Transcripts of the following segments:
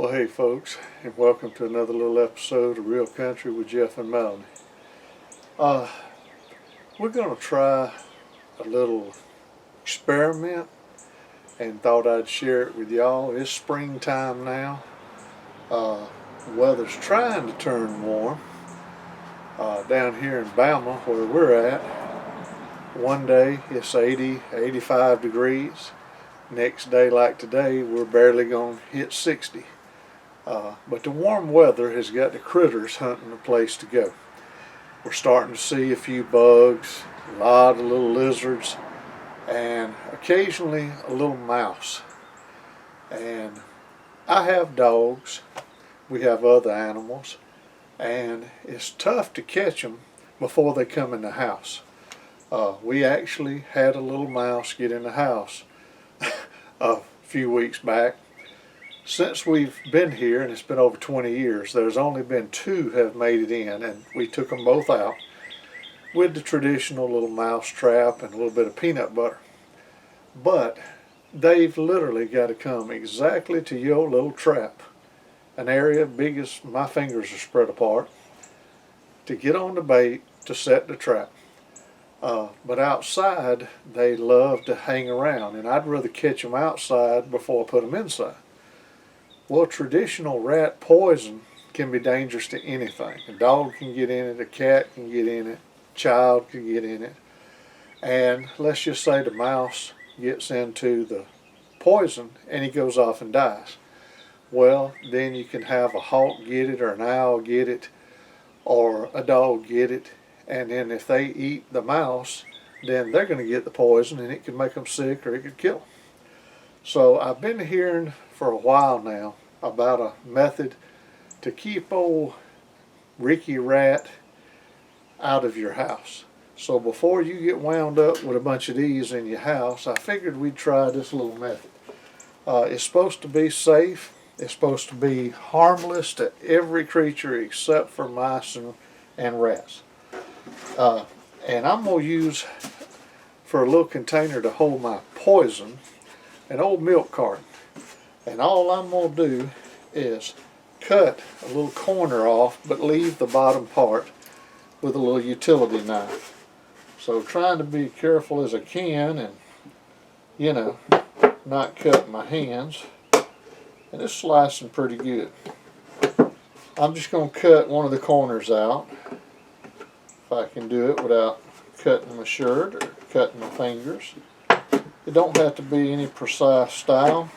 Well, hey folks, and welcome to another little episode of Real Country with Jeff and Melanie. We're going to try a little experiment and thought I'd share it with y'all. It's springtime now. The weather's trying to turn warm. Down here in Bama, where we're at, one day it's 80, 85 degrees. Next day, like today, we're barely going to hit 60. But the warm weather has got the critters hunting a place to go. We're starting to see a few bugs, a lot of little lizards, and occasionally a little mouse. And I have dogs, we have other animals, and it's tough to catch them before they come in the house. We actually had a little mouse get in the house a few weeks back. Since we've been here, and it's been over 20 years, there's only been two have made it in, and we took them both out with the traditional little mouse trap and a little bit of peanut butter. But they've literally got to come exactly to your little trap, an area big as my fingers are spread apart, to get on the bait to set the trap. But outside, they love to hang around, and I'd rather catch them outside before I put them inside. Well, traditional rat poison can be dangerous to anything. A dog can get in it, a cat can get in it, a child can get in it. And let's just say the mouse gets into the poison and he goes off and dies. Well, then you can have a hawk get it, or an owl get it, or a dog get it. And then if they eat the mouse, then they're going to get the poison, and it could make them sick or it could kill them. So I've been hearing for a while now about a method to keep old Ricky Rat out of your house. So before you get wound up with a bunch of these in your house, I figured we'd try this little method. It's supposed to be safe. It's supposed to be harmless to every creature except for mice and rats. And I'm going to use, for a little container to hold my poison, an old milk carton. And all I'm going to do is cut a little corner off, but leave the bottom part with a little utility knife. So trying to be careful as I can, and not cut my hands. And it's slicing pretty good. I'm just going to cut one of the corners out, if I can do it without cutting my shirt or cutting my fingers. It don't have to be any precise style.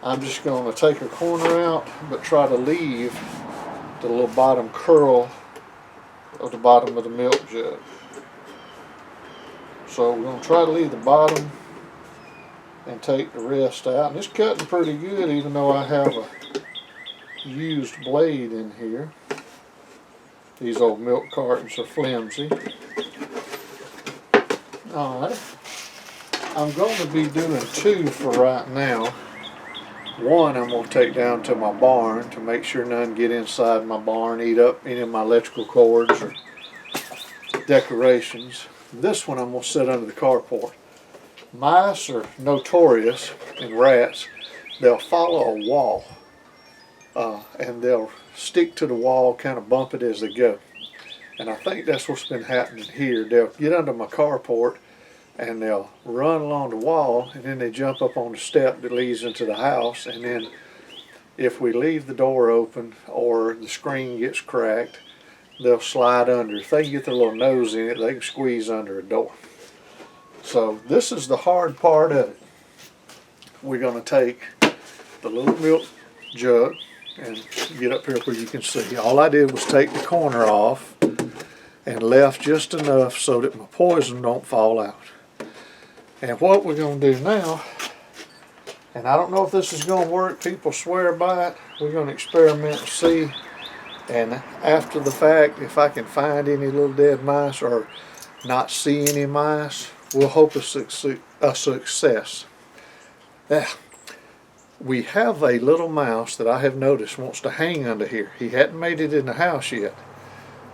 I'm just going to take a corner out, but try to leave the little bottom curl of the bottom of the milk jug. So we're going to try to leave the bottom and take the rest out. And it's cutting pretty good, even though I have a used blade in here. These old milk cartons are flimsy. Alright. I'm going to be doing two for right now. One I'm going to take down to my barn to make sure none get inside my barn, eat up any of my electrical cords or decorations. This one I'm going to set under the carport. Mice are notorious, and rats, they'll follow a wall. And they'll stick to the wall, kind of bump it as they go. And I think that's what's been happening here. They'll get under my carport and they'll run along the wall, and then they jump up on the step that leads into the house, and then if we leave the door open or the screen gets cracked, they'll slide under. If they can get their little nose in it, they can squeeze under a door. So this is the hard part of it. We're going to take the little milk jug and get up here where you can see. All I did was take the corner off and left just enough so that my poison don't fall out. And what we're going to do now, and I don't know if this is going to work, people swear by it, we're going to experiment and see. And after the fact, if I can find any little dead mice or not see any mice, we'll hope a success. Now, we have a little mouse that I have noticed wants to hang under here. He hadn't made it in the house yet.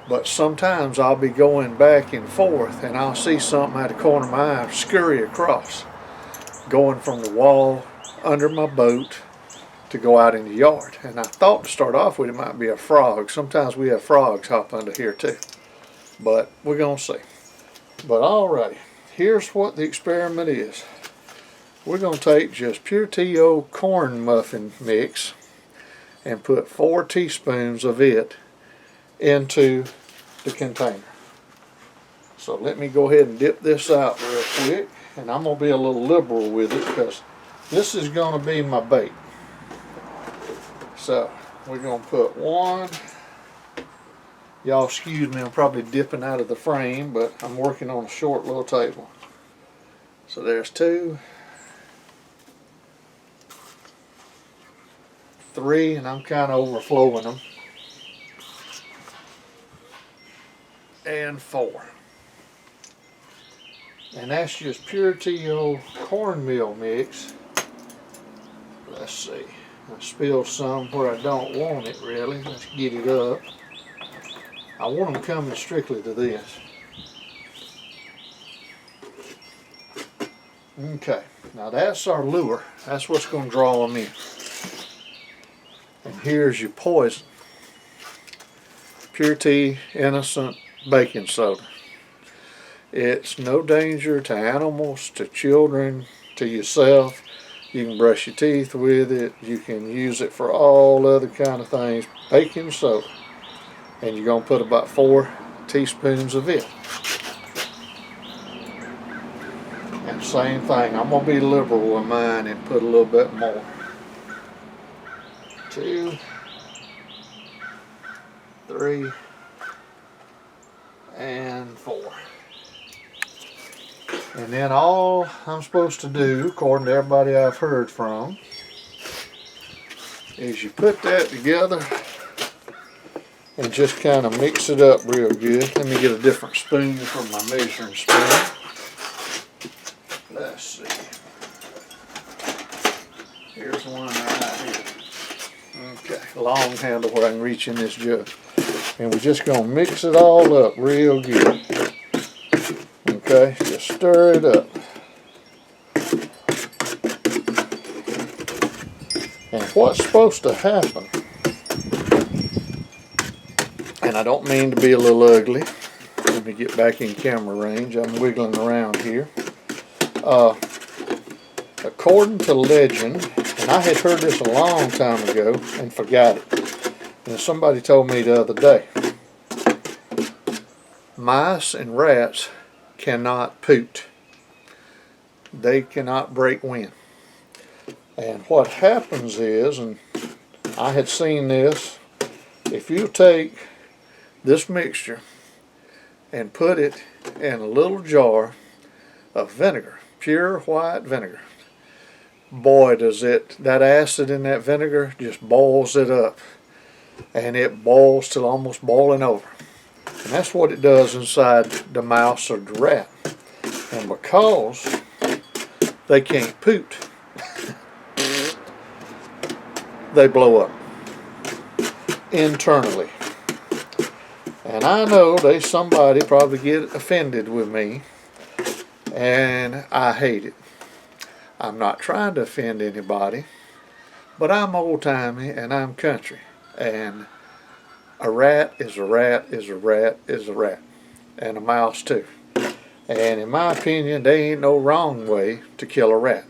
But sometimes I'll be going back and forth and I'll see something out of the corner of my eye scurry across, going from the wall under my boat to go out in the yard. And I thought to start off with it might be a frog. Sometimes we have frogs hop under here too. But we're going to see. But alrighty, here's what the experiment is. We're going to take just pure T.O. corn muffin mix and put 4 teaspoons of it into the container. So let me go ahead and dip this out real quick, and I'm going to be a little liberal with it because this is going to be my bait. So we're going to put 1. Y'all excuse me, I'm probably dipping out of the frame, but I'm working on a short little table. So there's 2, 3, and I'm kind of overflowing them, and 4. And that's just pure T.O. cornmeal mix. Let's see, I spilled some where I don't want it really. Let's get it up. I want them coming strictly to this. Okay, now that's our lure. That's what's going to draw them in. And here's your poison. Pure T innocent baking soda. It's no danger to animals, to children, to yourself. You can brush your teeth with it. You can use it for all other kind of things. Baking soda. And you're going to put about 4 teaspoons of it. And same thing, I'm going to be liberal with mine and put a little bit more. 2, 3, and 4. And then all I'm supposed to do, according to everybody I've heard from, is you put that together and just kind of mix it up real good. Let me get a different spoon from my measuring spoon. Let's see. Here's one right here. Okay, long handle where I can reach in this jug. And we're just going to mix it all up real good. Okay, just stir it up. And what's supposed to happen, and I don't mean to be a little ugly. Let me get back in camera range. I'm wiggling around here. According to legend, and I had heard this a long time ago and forgot it. And somebody told me the other day, mice and rats cannot poot. They cannot break wind. And what happens is, and I had seen this, if you take this mixture and put it in a little jar of vinegar, pure white vinegar, boy does that acid in that vinegar just boils it up, and it boils till almost boiling over. And that's what it does inside the mouse or the rat. And because they can't poot, they blow up internally. And I know somebody probably get offended with me, and I hate it. I'm not trying to offend anybody, but I'm old-timey and I'm country. And a rat is a rat is a rat is a rat. And a mouse too. And in my opinion, there ain't no wrong way to kill a rat.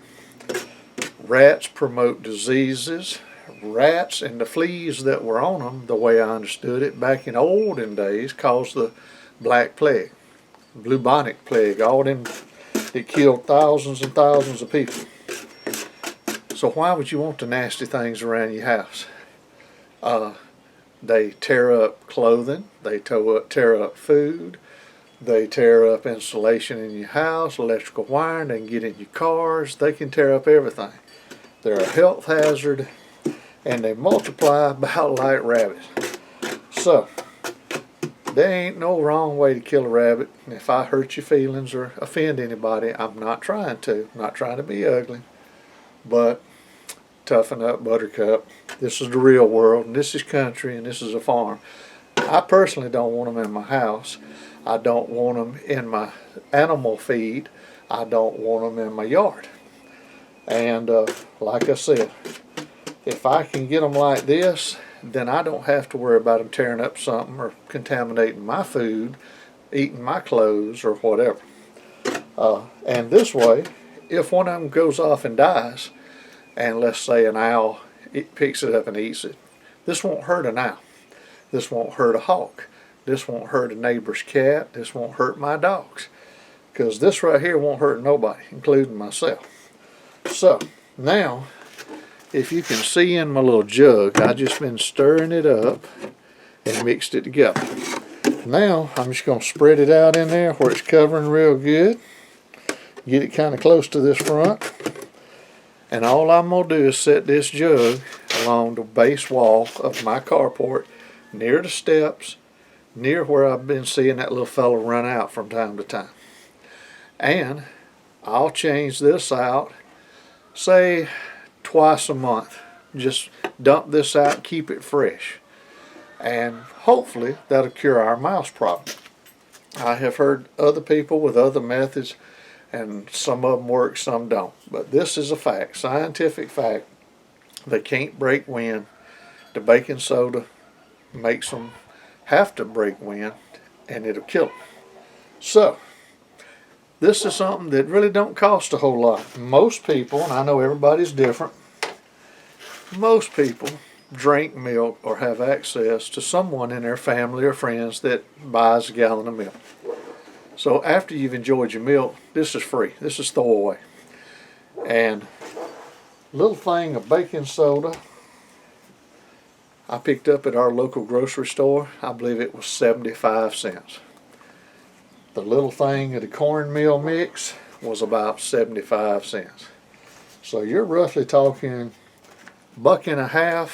Rats promote diseases. Rats and the fleas that were on them, the way I understood it, back in olden days, caused the Black Plague, bubonic plague, all them that killed thousands and thousands of people. So why would you want the nasty things around your house? They tear up clothing, they tear up food, they tear up insulation in your house, electrical wiring, they can get in your cars, they can tear up everything. They're a health hazard, and they multiply about like rabbits. So, there ain't no wrong way to kill a rabbit. And if I hurt your feelings or offend anybody, I'm not trying to. I'm not trying to be ugly. But toughen up, buttercup. This is the real world, and this is country, and this is a farm. I personally don't want them in my house. I don't want them in my animal feed. I don't want them in my yard. And like I said, If I can get them like this, then I don't have to worry about them tearing up something or contaminating my food, eating my clothes, or whatever. And this way, if one of them goes off and dies, and let's say an owl picks it up and eats it, this won't hurt an owl. This won't hurt a hawk. This won't hurt a neighbor's cat. This won't hurt my dogs. Because this right here won't hurt nobody, including myself. So, now, if you can see in my little jug, I've just been stirring it up and mixed it together. Now, I'm just going to spread it out in there where it's covering real good. Get it kind of close to this front. And all I'm going to do is set this jug along the base wall of my carport, near the steps, near where I've been seeing that little fella run out from time to time. And I'll change this out, say, twice a month. Just dump this out, keep it fresh. And hopefully that'll cure our mouse problem. I have heard other people with other methods, and some of them work, some don't. But this is a fact, scientific fact. They can't break wind. The baking soda makes them have to break wind, and it'll kill them. So, this is something that really don't cost a whole lot. Most people, and I know everybody's different, most people drink milk or have access to someone in their family or friends that buys a gallon of milk. So after you've enjoyed your milk, this is free. This is throwaway. And little thing of baking soda I picked up at our local grocery store. I believe it was 75 cents. The little thing of the cornmeal mix was about 75 cents. So you're roughly talking $1.50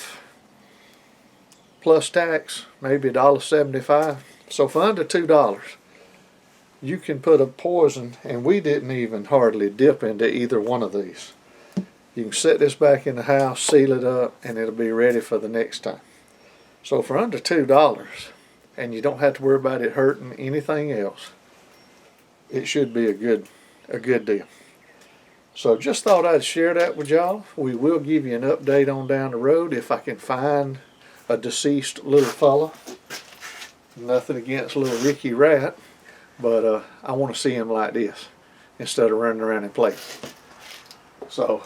plus tax, maybe $1.75. So for under $2, you can put a poison, and we didn't even hardly dip into either one of these. You can set this back in the house, seal it up, and it'll be ready for the next time. So for under $2, and you don't have to worry about it hurting anything else, it should be a good deal. So just thought I'd share that with y'all. We will give you an update on down the road if I can find a deceased little fella. Nothing against little Ricky Ratt, but I want to see him like this instead of running around and playing. So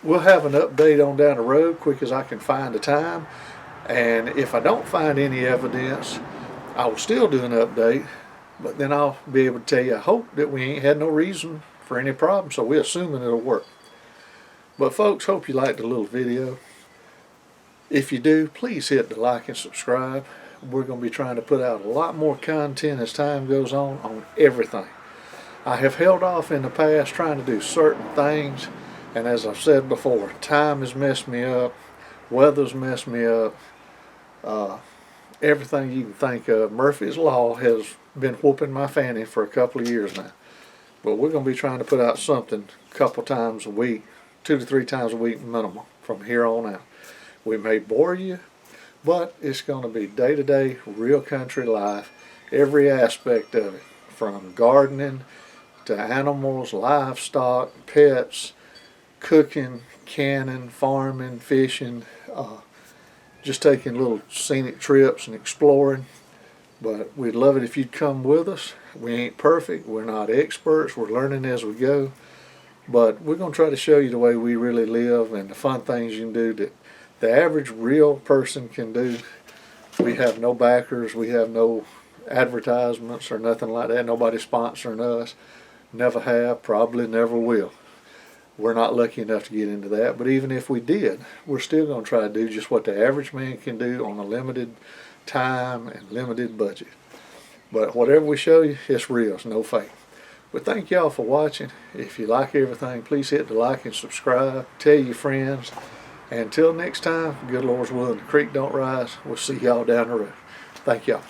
we'll have an update on down the road quick as I can find the time. And if I don't find any evidence, I will still do an update, but then I'll be able to tell you, I hope that we ain't had no reason for any problem, so we're assuming it'll work. But folks, hope you liked the little video. If you do, please hit the like and subscribe. We're going to be trying to put out a lot more content as time goes on everything. I have held off in the past trying to do certain things, and as I've said before, time has messed me up, weather's messed me up, everything you can think of. Murphy's Law has been whooping my fanny for a couple of years now. But we're going to be trying to put out something a couple times a week, 2 to 3 times a week minimum from here on out. We may bore you, but it's going to be day-to-day, real country life, every aspect of it, from gardening to animals, livestock, pets, cooking, canning, farming, fishing, just taking little scenic trips and exploring. But we'd love it if you'd come with us. We ain't perfect. We're not experts. We're learning as we go. But we're going to try to show you the way we really live and the fun things you can do that the average real person can do. We have no backers. We have no advertisements or nothing like that. Nobody sponsoring us. Never have. Probably never will. We're not lucky enough to get into that. But even if we did, we're still going to try to do just what the average man can do on a limited time and limited budget. But whatever we show you, it's real. It's no fake. But thank y'all for watching. If you like everything, please hit the like and subscribe. Tell your friends. And until next time, good Lord's willing, the creek don't rise. We'll see y'all down the road. Thank y'all.